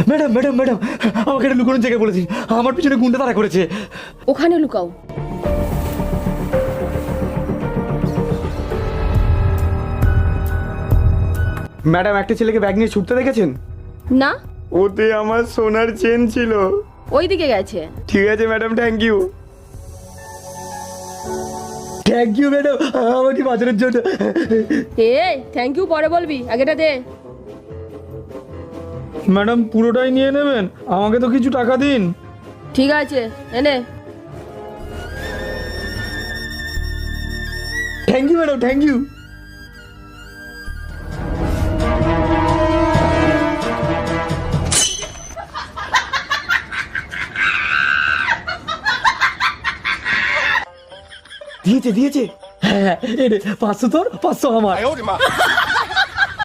Madam madam madam, আমাকে একটা লুকানোর জায়গায় বলেছি, আমার পিছনে গুন্ডা তারা করেছে। ওখানে লুকাও। ম্যাডাম, একটা ছেলেকে ব্যাগ নিয়ে ছুটতে দেখেছেন? না, ওতে আমার সোনার চেন ছিল। ওইদিকে গেছে। ঠিক আছে madam, thank you. Thank you madam, আমাকে বাজারের জন্য। এই থ্যাংক ইউ পরে বলবি, আগেটা দে। ম্যাডাম, পুরোটাই নিয়ে নেবেন? আমাকে তো কিছু টাকা দিন। ঠিক আছে, এনে। Thank you madam, thank you. দিয়েছে দিয়েছে। হ্যাঁ, 500 তোর, 500 আমার।